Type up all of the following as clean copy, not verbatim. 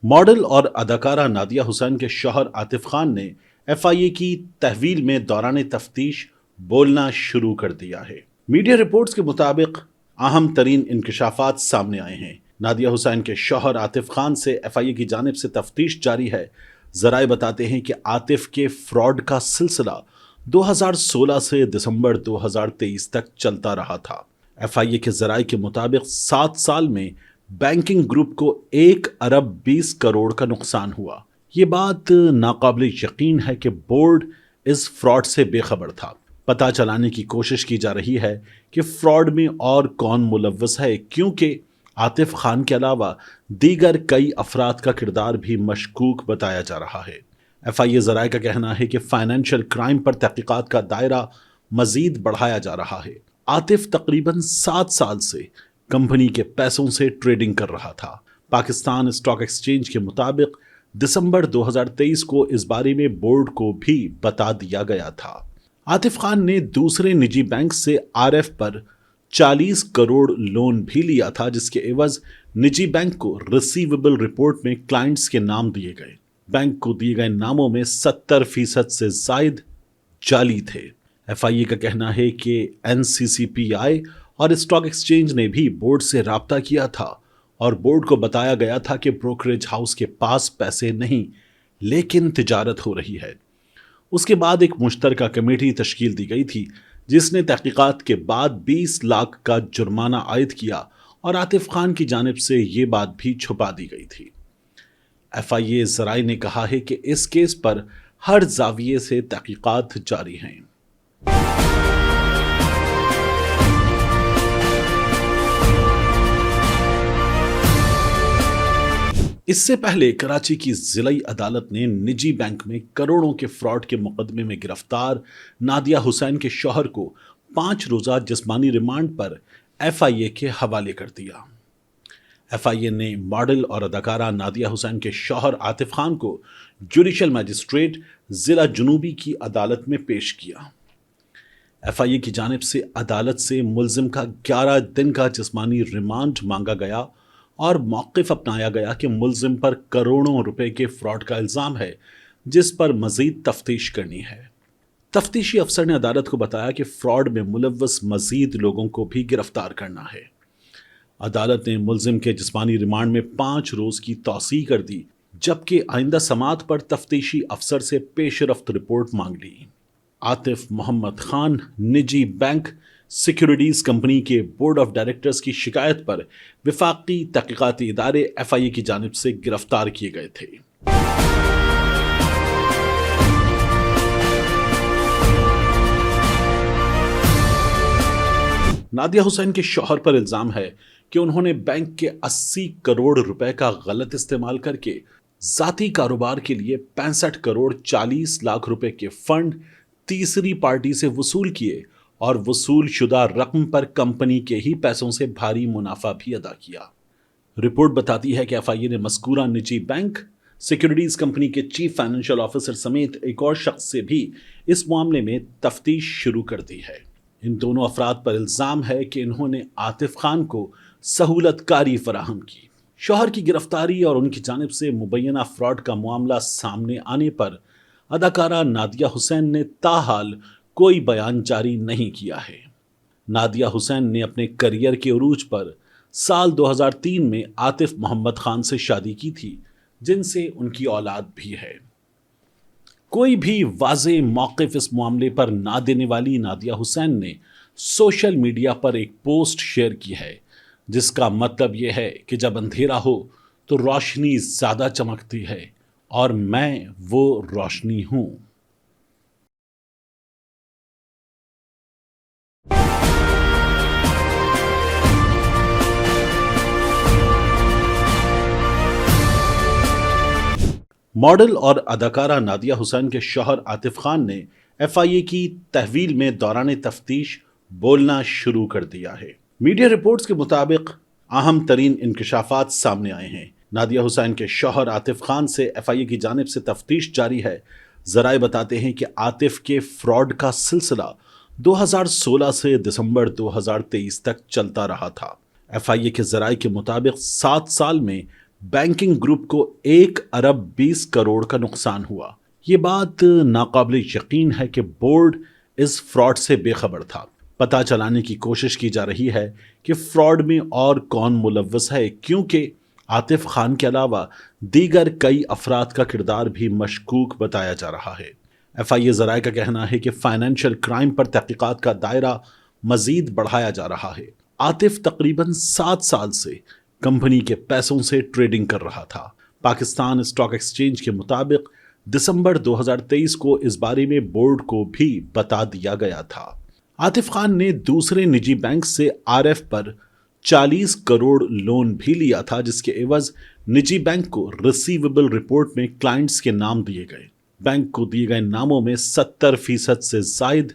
Model और अदाकारा नादिया हुसैन के शौहर आतिफ खान ने एफआईए की तहवील में दौरान तफ्तीश बोलना शुरू कर दिया है। मीडिया रिपोर्ट्स के मुताबिक अहम तरीन इंकशाफात सामने आए हैं। नादिया हुसैन के शौहर आतिफ खान से एफआईए की जानिब से तफ्तीश जारी है। जराए बताते हैं कि आतिफ के फ्रॉड का सिलसिला 2016 से दिसंबर 2023 तक चलता रहा था। एफआईए के जराए के मुताबिक 7 साल में बैंकिंग ग्रुप को 1 अरब 20 करोड़ का नुकसान हुआ। ये बात नाकाबिल यकीन है कि बोर्ड इस फ्रॉड से बेखबर था। पता चलाने की कोशिश की जा रही है कि फ्रॉड में और कौन मुलव्वस है, क्योंकि आतिफ खान के अलावा दीगर कई अफराद का किरदार भी मशकूक बताया जा रहा है। एफआईए ज़राए का कहना है कि फाइनेंशियल क्राइम पर तहकीकात का दायरा मजीद बढ़ाया जा रहा है। आतिफ तकरीबन 7 साल से कंपनी के पैसों से ट्रेडिंग कर रहा था। पाकिस्तान स्टॉक एक्सचेंज के मुताबिक दिसंबर 2023 को इस बारे में बोर्ड को भी बता दिया गया था। आतिफ खान ने दूसरे निजी बैंक से आरएफ पर 40 करोड़ लोन भी लिया था, जिसके एवज निजी बैंक को रिसीवेबल रिपोर्ट में क्लाइंट्स के नाम दिए गए। बैंक को दिए गए नामों में 70% से जायद जाली थे। एफआईए का कहना है कि एनसीसीपीआई और स्टॉक एक्सचेंज ने भी बोर्ड से राब्ता किया था और बोर्ड को बताया गया था कि ब्रोकरेज हाउस के पास पैसे नहीं, लेकिन तिजारत हो रही है। उसके बाद एक मुश्तरका कमेटी तश्कील दी गई थी, जिसने तहकीकात के बाद 20 लाख का जुर्माना आयद किया और आतिफ खान की जानिब से ये बात भी छुपा दी गई थी। एफआईए ज़राए ने कहा है कि इस केस पर हर जाविये से तहकीकात जारी हैं। इससे पहले कराची की जिलाई अदालत ने निजी बैंक में करोड़ों के फ्रॉड के मुकदमे में गिरफ्तार नादिया हुसैन के शौहर को 5 रोज़ा जिस्मानी रिमांड पर एफआईए के हवाले कर दिया। एफआईए ने मॉडल और अदाकारा नादिया हुसैन के शौहर आतिफ खान को जुडिशल मजिस्ट्रेट जिला जुनूबी की अदालत में पेश किया। एफआईए की जानिब से अदालत से मुल्जिम का 11 दिन का जिस्मानी रिमांड मांगा गया और मौक़िफ़ अपनाया गया कि मुल्जिम पर करोड़ों रुपए के फ्रॉड का इल्ज़ाम है, जिस पर मज़ीद तफ्तीश करनी है। तफ्तीशी अफसर ने अदालत को बताया कि फ्रॉड में मुलव्वस मज़ीद लोगों को भी गिरफ्तार करना है। अदालत ने मुल्जिम के जिस्मानी रिमांड में 5 रोज़ की तौसीह कर दी, जबकि आइंदा समात पर तफ्तीशी अफसर से पेशरफ्त रिपोर्ट मांग ली। आतिफ मोहम्मद खान निजी बैंक सिक्योरिटीज कंपनी के बोर्ड ऑफ डायरेक्टर्स की शिकायत पर विफाकी तहकीकाती इदारे एफआईए की जानिब से गिरफ्तार किए गए थे। नादिया हुसैन के शौहर पर इल्जाम है कि उन्होंने बैंक के 80 करोड़ रुपए का गलत इस्तेमाल करके जाती कारोबार के लिए 65 करोड़ 40 लाख रुपए के फंड तीसरी पार्टी से वसूल किए और वसूल शुदा रकम पर कंपनी के ही पैसों से भारी मुनाफा भी अदा किया। रिपोर्ट बताती है कि एफआईए ने मज़कूरा निजी बैंक सिक्योरिटीज कंपनी के चीफ फाइनेंशियल ऑफिसर समेत एक और शख्स से भी इस मामले में तफ्तीश शुरू कर दी है। इन दोनों अफराद पर इल्ज़ाम है कि इन्होंने आतिफ खान को सहूलतकारी फराहम की। शौहर की गिरफ्तारी और उनकी जानिब से मुबैना फ्रॉड का मामला सामने आने पर अदाकारा नादिया हुसैन ने ताहाल कोई बयान जारी नहीं किया है। नादिया हुसैन ने अपने करियर के उरूज पर साल 2003 में आतिफ मोहम्मद खान से शादी की थी, जिनसे उनकी औलाद भी है। कोई भी वाज़े मौक़िफ़ इस मामले पर ना देने वाली नादिया हुसैन ने सोशल मीडिया पर एक पोस्ट शेयर की है, जिसका मतलब यह है कि जब अंधेरा हो तो रोशनी ज़्यादा चमकती है और मैं वो रोशनी हूँ। मॉडल और अदाकारा नादिया हुसैन के शौहर आतिफ खान ने एफआईए की तहवील में दौरान तफ्तीश बोलना शुरू कर दिया है। मीडिया रिपोर्ट्स के मुताबिक अहम तरीन इंकशाफात सामने आए हैं। नादिया हुसैन के शौहर आतिफ खान से एफआईए की जानिब से तफ्तीश जारी है। ज़राए बताते हैं कि आतिफ के फ्रॉड का सिलसिला 2016 से दिसंबर 2023 तक चलता रहा था। एफआईए के ज़राए के मुताबिक 7 साल में बैंकिंग ग्रुप को 1 अरब 20 करोड़ का नुकसान हुआ। ये बात नाकाबिल यकीन है कि बोर्ड इस फ्रॉड से बेखबर था। पता चलाने की कोशिश की जा रही है कि फ्रॉड में और कौन मुलव्वस है, क्योंकि आतिफ खान के अलावा दीगर कई अफराद का किरदार भी मशकूक बताया जा रहा है। FIA ज़राए का कहना है कि फाइनेंशियल क्राइम पर तहकीकात का दायरा मजीद बढ़ाया जा रहा है। आतिफ तकरीबन 7 साल से कंपनी के पैसों से ट्रेडिंग कर रहा था। पाकिस्तान स्टॉक एक्सचेंज के मुताबिक दिसंबर 2023 को इस बारे में बोर्ड को भी बता दिया गया था। आतिफ खान ने दूसरे निजी बैंक से RF पर 40 करोड़ लोन भी लिया था, जिसके एवज निजी बैंक को रिसीवेबल रिपोर्ट में क्लाइंट्स के नाम दिए गए। बैंक को दिए गए नामों में 70% से जायद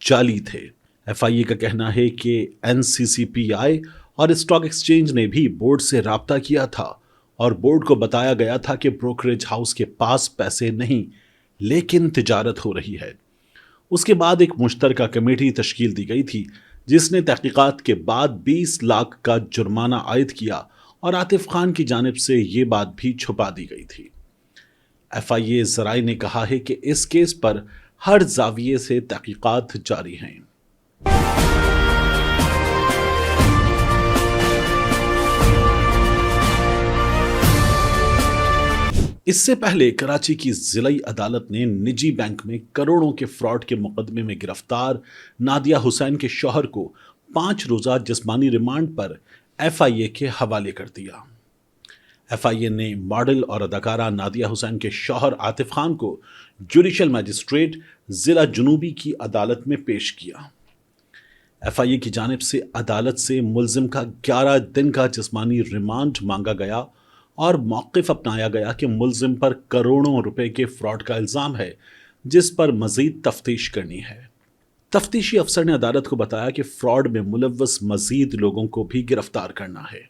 जाली थे। FIA का कहना है कि NCCPI और स्टॉक एक्सचेंज ने भी बोर्ड से राब्ता किया था और बोर्ड को बताया गया था कि ब्रोकरेज हाउस के पास पैसे नहीं, लेकिन तिजारत हो रही है। उसके बाद एक मुश्तरका कमेटी तश्कील दी गई थी, जिसने तहकीकात के बाद 20 लाख का जुर्माना आयद किया और आतिफ खान की जानिब से ये बात भी छुपा दी गई थी। FIA ज़राए ने कहा है कि इस केस पर हर जाविये से तहकीकात जारी हैं। इससे पहले कराची की जिलाई अदालत ने निजी बैंक में करोड़ों के फ्रॉड के मुकदमे में गिरफ्तार नादिया हुसैन के शौहर को 5 रोज़ा जिस्मानी रिमांड पर FIA के हवाले कर दिया। FIA ने मॉडल और अदाकारा नादिया हुसैन के शौहर आतिफ खान को जुडिशल मजिस्ट्रेट जिला जुनूबी की अदालत में पेश किया। FIA की जानिब से अदालत से मुल्जिम का 11 दिन का जिस्मानी रिमांड मांगा गया और मौक़िफ़ अपनाया गया कि मुल्जिम पर करोड़ों रुपए के फ्रॉड का इल्ज़ाम है, जिस पर मज़ीद तफ्तीश करनी है। तफ्तीशी अफसर ने अदालत को बताया कि फ्रॉड में मुलव्वस मज़ीद लोगों को भी गिरफ्तार करना है।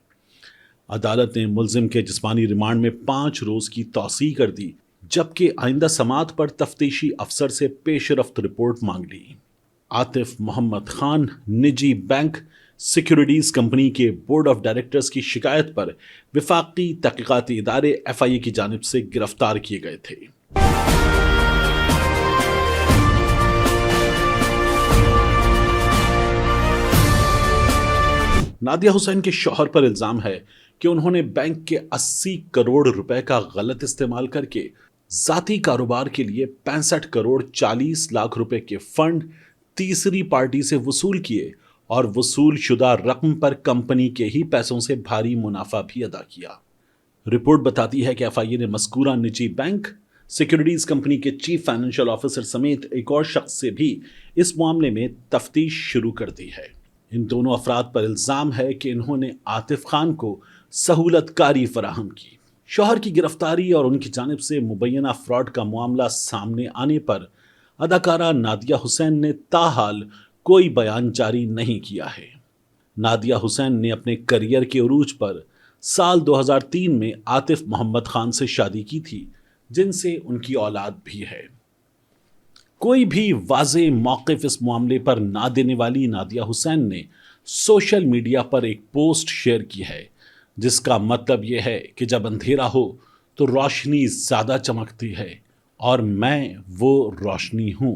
अदालत ने मुल्जिम के जिस्मानी रिमांड में 5 रोज़ की तौसीह कर दी, जबकि आइंदा समात पर तफ्तीशी अफसर से पेशरफ्त रिपोर्ट मांग ली। आतिफ मोहम्मद खान निजी बैंक सिक्योरिटीज कंपनी के बोर्ड ऑफ डायरेक्टर्स की शिकायत पर विफाकी तहकीकाती इदारे FIA की जानिब से गिरफ्तार किए गए थे। नादिया हुसैन के शौहर पर इल्जाम है कि उन्होंने बैंक के 80 करोड़ रुपए का गलत इस्तेमाल करके जाती कारोबार के लिए 65 करोड़ 40 लाख रुपए के फंड तीसरी पार्टी से वसूल किए और वसूल शुदा रकम पर कंपनी के ही पैसों से भारी मुनाफा भी अदा किया। रिपोर्ट बताती है कि FIA ने मज़कूरा निजी बैंक सिक्योरिटीज कंपनी के चीफ फाइनेंशियल ऑफिसर समेत एक और शख्स से भी इस मामले में तफ्तीश शुरू कर दी है। इन दोनों अफराद पर इल्ज़ाम है कि इन्होंने आतिफ खान को सहूलतकारी फराहम की। शौहर की गिरफ्तारी और उनकी जानिब से मुबैना फ्रॉड का मामला सामने आने पर अदाकारा नादिया हुसैन ने ताहाल कोई बयान जारी नहीं किया है। नादिया हुसैन ने अपने करियर के उरूज पर साल 2003 में आतिफ मोहम्मद खान से शादी की थी, जिनसे उनकी औलाद भी है। कोई भी वाज़े मौक़िफ़ इस मामले पर ना देने वाली नादिया हुसैन ने सोशल मीडिया पर एक पोस्ट शेयर की है, जिसका मतलब यह है कि जब अंधेरा हो तो रोशनी ज़्यादा चमकती है और मैं वो रोशनी हूँ।